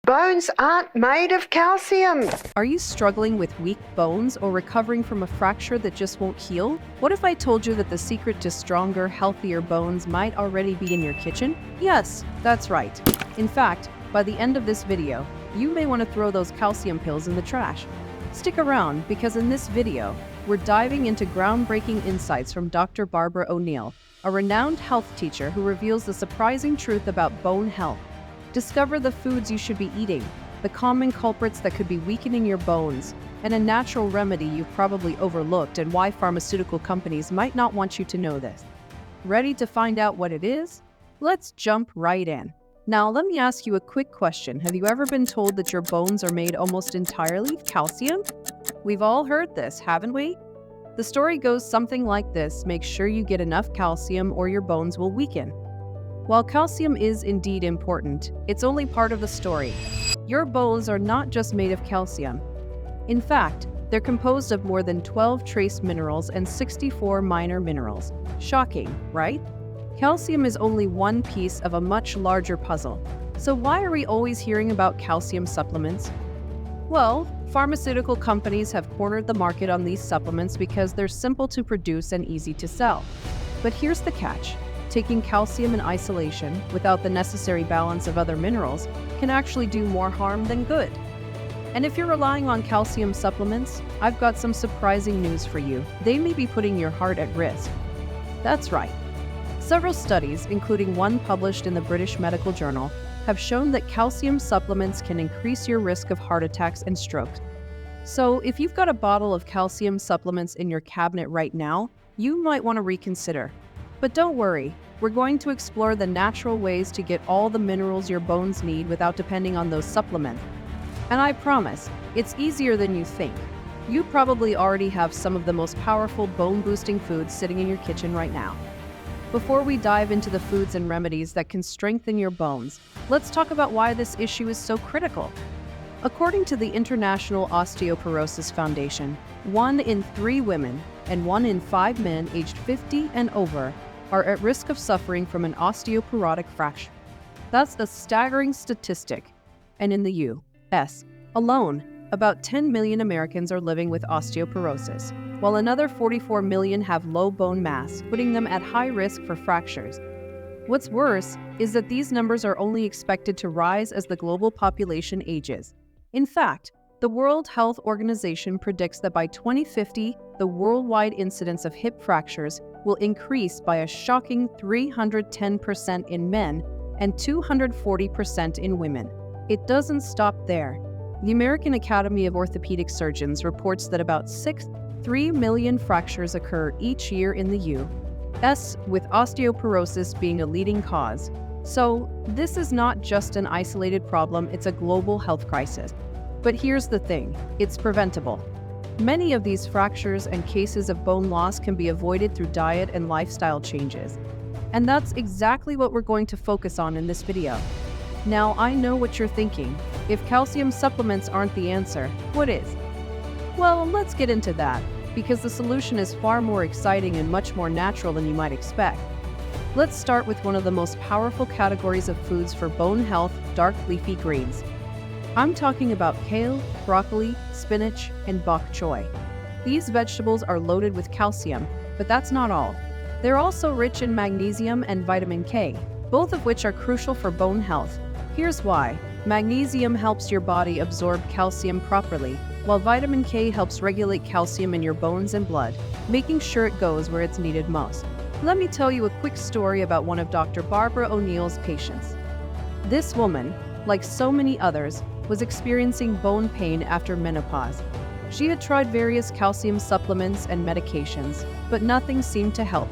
Bones aren't made of calcium. Are you struggling with weak bones or recovering from a fracture that just won't heal? What if I told you that the secret to stronger, healthier bones might already be in your kitchen? Yes, that's right. In fact, by the end of this video, you may want to throw those calcium pills in the trash. Stick around because in this video, we're diving into groundbreaking insights from Dr. Barbara O'Neill, a renowned health teacher who reveals the surprising truth about bone health. Discover the foods you should be eating, the common culprits that could be weakening your bones, and a natural remedy you've probably overlooked and why pharmaceutical companies might not want you to know this. Ready to find out what it is? Let's jump right in. Now, let me ask you a quick question. Have you ever been told that your bones are made almost entirely of calcium? We've all heard this, haven't we? The story goes something like this: make sure you get enough calcium or your bones will weaken. While calcium is indeed important, it's only part of the story. Your bones are not just made of calcium. In fact, they're composed of more than 12 trace minerals and 64 minor minerals. Shocking, right? Calcium is only one piece of a much larger puzzle. So why are we always hearing about calcium supplements? Well, pharmaceutical companies have cornered the market on these supplements because they're simple to produce and easy to sell. But here's the catch. Taking calcium in isolation, without the necessary balance of other minerals, can actually do more harm than good. And if you're relying on calcium supplements, I've got some surprising news for you. They may be putting your heart at risk. That's right. Several studies, including one published in the British Medical Journal, have shown that calcium supplements can increase your risk of heart attacks and strokes. So if you've got a bottle of calcium supplements in your cabinet right now, you might want to reconsider. But don't worry, we're going to explore the natural ways to get all the minerals your bones need without depending on those supplements. And I promise, it's easier than you think. You probably already have some of the most powerful bone-boosting foods sitting in your kitchen right now. Before we dive into the foods and remedies that can strengthen your bones, let's talk about why this issue is so critical. According to the International Osteoporosis Foundation, 1 in 3 women and 1 in 5 men aged 50 and over are at risk of suffering from an osteoporotic fracture. That's a staggering statistic. And in the U.S. alone, about 10 million Americans are living with osteoporosis, while another 44 million have low bone mass, putting them at high risk for fractures. What's worse is that these numbers are only expected to rise as the global population ages. In fact, the World Health Organization predicts that by 2050, the worldwide incidence of hip fractures will increase by a shocking 310% in men and 240% in women. It doesn't stop there. The American Academy of Orthopedic Surgeons reports that about 3 million fractures occur each year in the U.S., with osteoporosis being a leading cause. So, this is not just an isolated problem, it's a global health crisis. But here's the thing, it's preventable. Many of these fractures and cases of bone loss can be avoided through diet and lifestyle changes. And that's exactly what we're going to focus on in this video. Now, I know what you're thinking. If calcium supplements aren't the answer, what is? Well, let's get into that, because the solution is far more exciting and much more natural than you might expect. Let's start with one of the most powerful categories of foods for bone health: dark leafy greens. I'm talking about kale, broccoli, spinach, and bok choy. These vegetables are loaded with calcium, but that's not all. They're also rich in magnesium and vitamin K, both of which are crucial for bone health. Here's why. Magnesium helps your body absorb calcium properly, while vitamin K helps regulate calcium in your bones and blood, making sure it goes where it's needed most. Let me tell you a quick story about one of Dr. Barbara O'Neill's patients. This woman, like so many others, was experiencing bone pain after menopause. She had tried various calcium supplements and medications, but nothing seemed to help.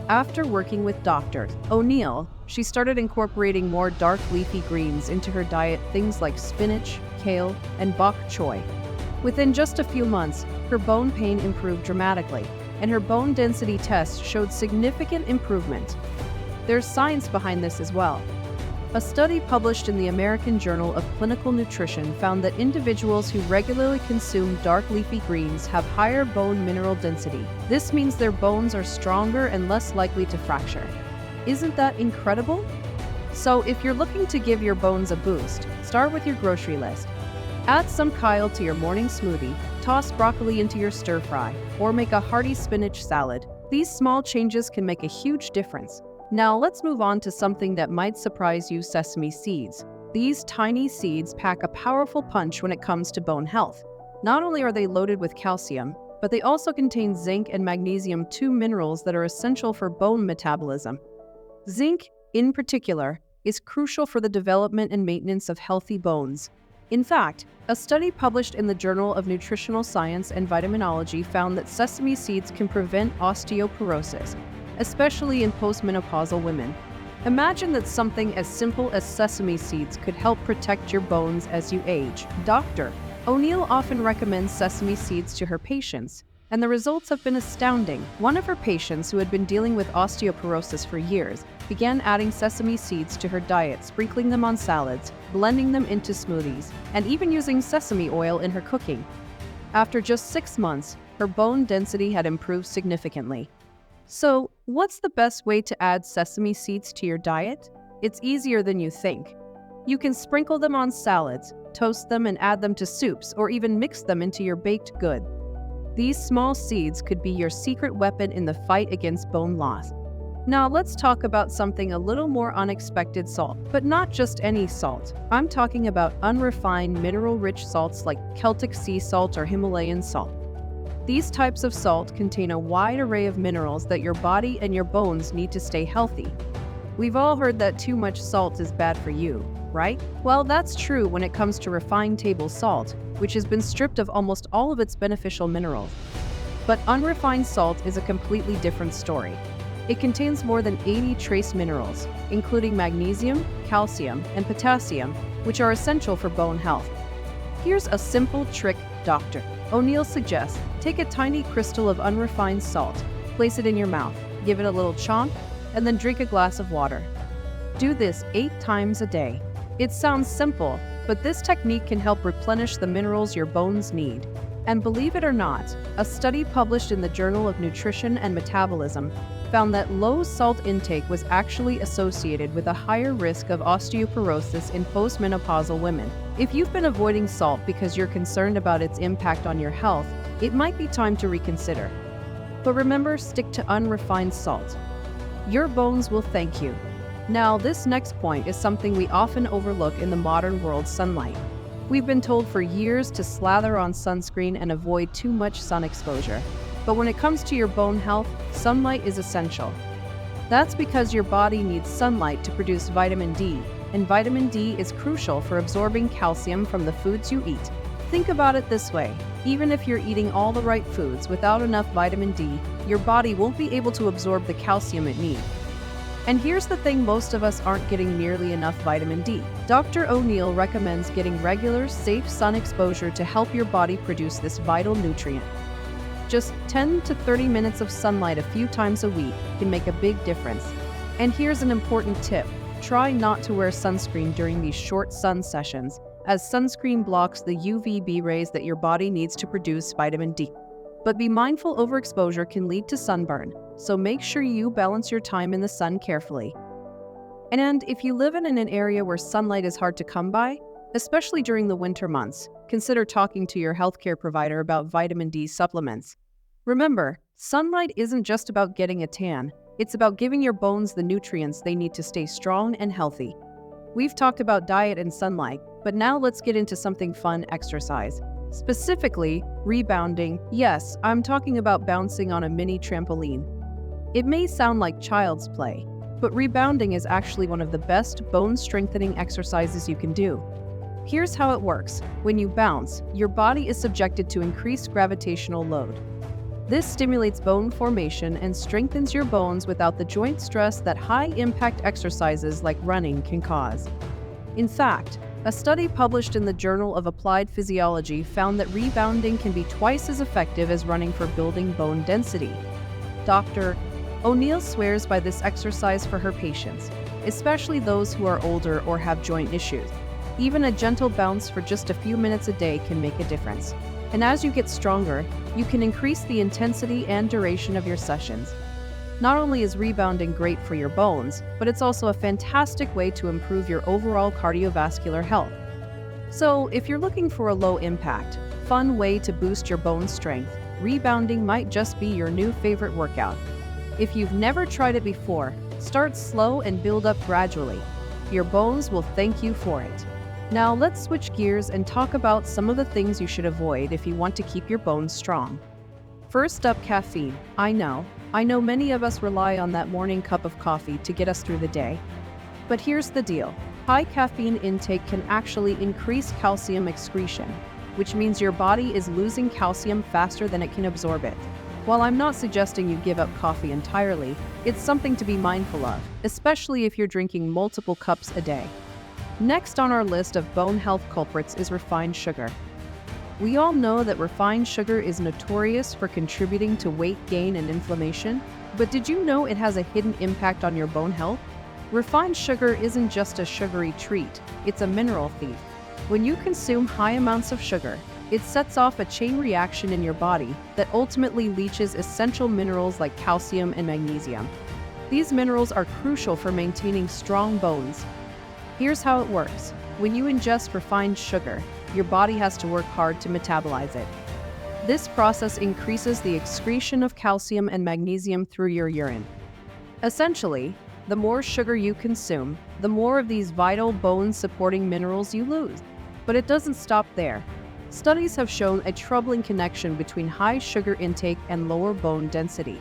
After working with Dr. O'Neill, she started incorporating more dark leafy greens into her diet, things like spinach, kale, and bok choy. Within just a few months, her bone pain improved dramatically, and her bone density test showed significant improvement. There's science behind this as well. A study published in the American Journal of Clinical Nutrition found that individuals who regularly consume dark leafy greens have higher bone mineral density. This means their bones are stronger and less likely to fracture. Isn't that incredible? So if you're looking to give your bones a boost, start with your grocery list. Add some kale to your morning smoothie, toss broccoli into your stir fry, or make a hearty spinach salad. These small changes can make a huge difference. Now let's move on to something that might surprise you: sesame seeds. These tiny seeds pack a powerful punch when it comes to bone health. Not only are they loaded with calcium, but they also contain zinc and magnesium, two minerals that are essential for bone metabolism. Zinc, in particular, is crucial for the development and maintenance of healthy bones. In fact, a study published in the Journal of Nutritional Science and Vitaminology found that sesame seeds can prevent osteoporosis, especially in postmenopausal women. Imagine that something as simple as sesame seeds could help protect your bones as you age. Dr. O'Neill often recommends sesame seeds to her patients, and the results have been astounding. One of her patients, who had been dealing with osteoporosis for years, began adding sesame seeds to her diet, sprinkling them on salads, blending them into smoothies, and even using sesame oil in her cooking. After just 6 months, her bone density had improved significantly. So, what's the best way to add sesame seeds to your diet? It's easier than you think. You can sprinkle them on salads, toast them, and add them to soups, or even mix them into your baked good. These small seeds could be your secret weapon in the fight against bone loss. Now let's talk about something a little more unexpected: salt. But not just any salt. I'm talking about unrefined, mineral-rich salts like Celtic sea salt or Himalayan salt. These types of salt contain a wide array of minerals that your body and your bones need to stay healthy. We've all heard that too much salt is bad for you, right? Well, that's true when it comes to refined table salt, which has been stripped of almost all of its beneficial minerals. But unrefined salt is a completely different story. It contains more than 80 trace minerals, including magnesium, calcium, and potassium, which are essential for bone health. Here's a simple trick Dr. O'Neill suggests. Take a tiny crystal of unrefined salt, place it in your mouth, give it a little chomp, and then drink a glass of water. Do this 8 times a day. It sounds simple, but this technique can help replenish the minerals your bones need. And believe it or not, a study published in the Journal of Nutrition and Metabolism found that low salt intake was actually associated with a higher risk of osteoporosis in postmenopausal women. If you've been avoiding salt because you're concerned about its impact on your health, it might be time to reconsider. But remember, stick to unrefined salt. Your bones will thank you. Now, this next point is something we often overlook in the modern world: sunlight. We've been told for years to slather on sunscreen and avoid too much sun exposure. But when it comes to your bone health, sunlight is essential. That's because your body needs sunlight to produce vitamin D, and vitamin D is crucial for absorbing calcium from the foods you eat. Think about it this way: even if you're eating all the right foods, without enough vitamin D, your body won't be able to absorb the calcium it needs. And here's the thing: most of us aren't getting nearly enough vitamin D. Dr. O'Neill recommends getting regular, safe sun exposure to help your body produce this vital nutrient. Just 10 to 30 minutes of sunlight a few times a week can make a big difference. And here's an important tip: try not to wear sunscreen during these short sun sessions, as sunscreen blocks the UVB rays that your body needs to produce vitamin D. But be mindful, overexposure can lead to sunburn, so make sure you balance your time in the sun carefully. And if you live in an area where sunlight is hard to come by, especially during the winter months, consider talking to your healthcare provider about vitamin D supplements. Remember, sunlight isn't just about getting a tan, it's about giving your bones the nutrients they need to stay strong and healthy. We've talked about diet and sunlight, but now let's get into something fun: exercise. Specifically, rebounding. Yes, I'm talking about bouncing on a mini trampoline. It may sound like child's play, but rebounding is actually one of the best bone-strengthening exercises you can do. Here's how it works. When you bounce, your body is subjected to increased gravitational load. This stimulates bone formation and strengthens your bones without the joint stress that high-impact exercises like running can cause. In fact, a study published in the Journal of Applied Physiology found that rebounding can be twice as effective as running for building bone density. Dr. O'Neill swears by this exercise for her patients, especially those who are older or have joint issues. Even a gentle bounce for just a few minutes a day can make a difference. And as you get stronger, you can increase the intensity and duration of your sessions. Not only is rebounding great for your bones, but it's also a fantastic way to improve your overall cardiovascular health. So, if you're looking for a low-impact, fun way to boost your bone strength, rebounding might just be your new favorite workout. If you've never tried it before, start slow and build up gradually. Your bones will thank you for it. Now let's switch gears and talk about some of the things you should avoid if you want to keep your bones strong. First up, caffeine. I know many of us rely on that morning cup of coffee to get us through the day. But here's the deal. High caffeine intake can actually increase calcium excretion, which means your body is losing calcium faster than it can absorb it. While I'm not suggesting you give up coffee entirely, it's something to be mindful of, especially if you're drinking multiple cups a day. Next on our list of bone health culprits is refined sugar. We all know that refined sugar is notorious for contributing to weight gain and inflammation, but did you know it has a hidden impact on your bone health? Refined sugar isn't just a sugary treat, it's a mineral thief. When you consume high amounts of sugar, it sets off a chain reaction in your body that ultimately leaches essential minerals like calcium and magnesium. These minerals are crucial for maintaining strong bones. Here's how it works. When you ingest refined sugar, your body has to work hard to metabolize it. This process increases the excretion of calcium and magnesium through your urine. Essentially, the more sugar you consume, the more of these vital bone-supporting minerals you lose. But it doesn't stop there. Studies have shown a troubling connection between high sugar intake and lower bone density.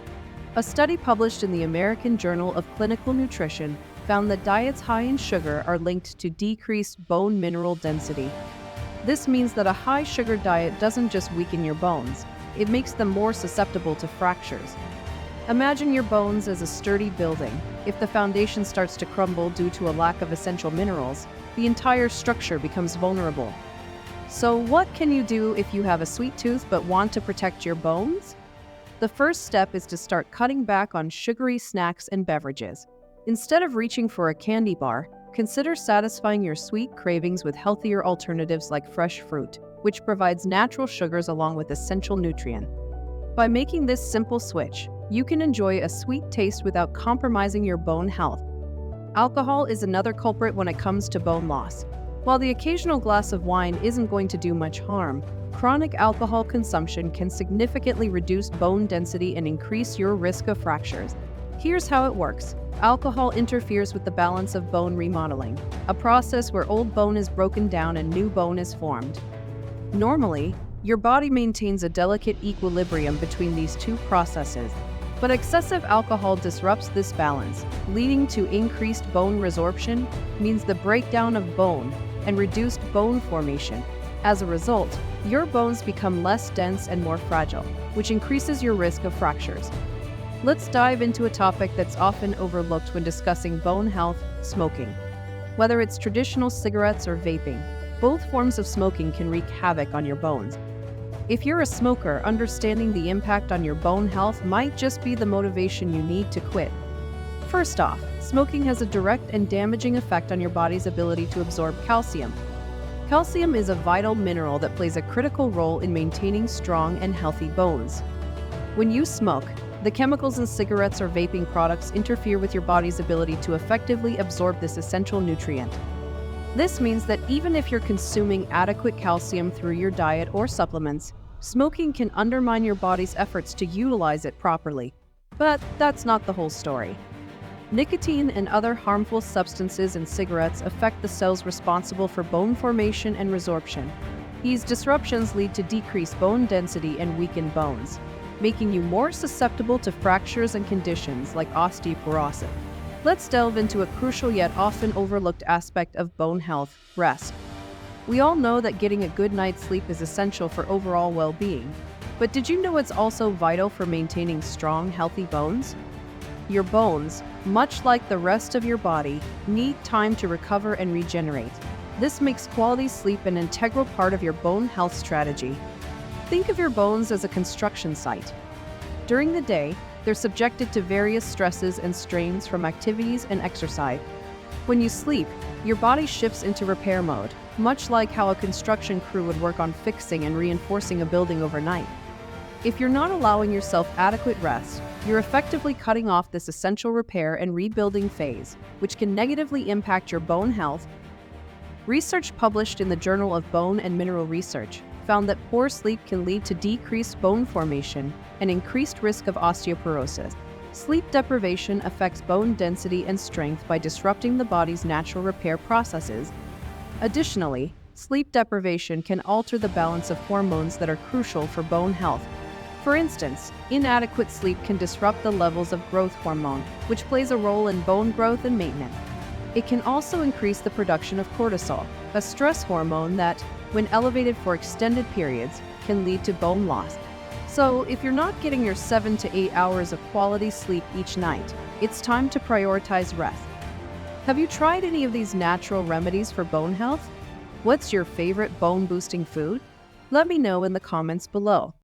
A study published in the American Journal of Clinical Nutrition found that diets high in sugar are linked to decreased bone mineral density. This means that a high sugar diet doesn't just weaken your bones, it makes them more susceptible to fractures. Imagine your bones as a sturdy building. If the foundation starts to crumble due to a lack of essential minerals, the entire structure becomes vulnerable. So what can you do if you have a sweet tooth but want to protect your bones? The first step is to start cutting back on sugary snacks and beverages. Instead of reaching for a candy bar, consider satisfying your sweet cravings with healthier alternatives like fresh fruit, which provides natural sugars along with essential nutrients. By making this simple switch, you can enjoy a sweet taste without compromising your bone health. Alcohol is another culprit when it comes to bone loss. While the occasional glass of wine isn't going to do much harm, chronic alcohol consumption can significantly reduce bone density and increase your risk of fractures. Here's how it works. Alcohol interferes with the balance of bone remodeling, a process where old bone is broken down and new bone is formed. Normally, your body maintains a delicate equilibrium between these two processes, but excessive alcohol disrupts this balance, leading to increased bone resorption, means the breakdown of bone, and reduced bone formation. As a result, your bones become less dense and more fragile, which increases your risk of fractures. Let's dive into a topic that's often overlooked when discussing bone health: smoking. Whether it's traditional cigarettes or vaping, both forms of smoking can wreak havoc on your bones. If you're a smoker, understanding the impact on your bone health might just be the motivation you need to quit. First off, smoking has a direct and damaging effect on your body's ability to absorb calcium. Calcium is a vital mineral that plays a critical role in maintaining strong and healthy bones. When you smoke, the chemicals in cigarettes or vaping products interfere with your body's ability to effectively absorb this essential nutrient. This means that even if you're consuming adequate calcium through your diet or supplements, smoking can undermine your body's efforts to utilize it properly. But that's not the whole story. Nicotine and other harmful substances in cigarettes affect the cells responsible for bone formation and resorption. These disruptions lead to decreased bone density and weakened bones, making you more susceptible to fractures and conditions like osteoporosis. Let's delve into a crucial yet often overlooked aspect of bone health: rest. We all know that getting a good night's sleep is essential for overall well-being, but did you know it's also vital for maintaining strong, healthy bones? Your bones, much like the rest of your body, need time to recover and regenerate. This makes quality sleep an integral part of your bone health strategy. Think of your bones as a construction site. During the day, they're subjected to various stresses and strains from activities and exercise. When you sleep, your body shifts into repair mode, much like how a construction crew would work on fixing and reinforcing a building overnight. If you're not allowing yourself adequate rest, You're effectively cutting off this essential repair and rebuilding phase, which can negatively impact your bone health. Research published in the Journal of Bone and Mineral Research found that poor sleep can lead to decreased bone formation and increased risk of osteoporosis. Sleep deprivation affects bone density and strength by disrupting the body's natural repair processes. Additionally, sleep deprivation can alter the balance of hormones that are crucial for bone health. For instance, inadequate sleep can disrupt the levels of growth hormone, which plays a role in bone growth and maintenance. It can also increase the production of cortisol, a stress hormone that, when elevated for extended periods, can lead to bone loss. So, if you're not getting your 7 to 8 hours of quality sleep each night, it's time to prioritize rest. Have you tried any of these natural remedies for bone health? What's your favorite bone-boosting food? Let me know in the comments below.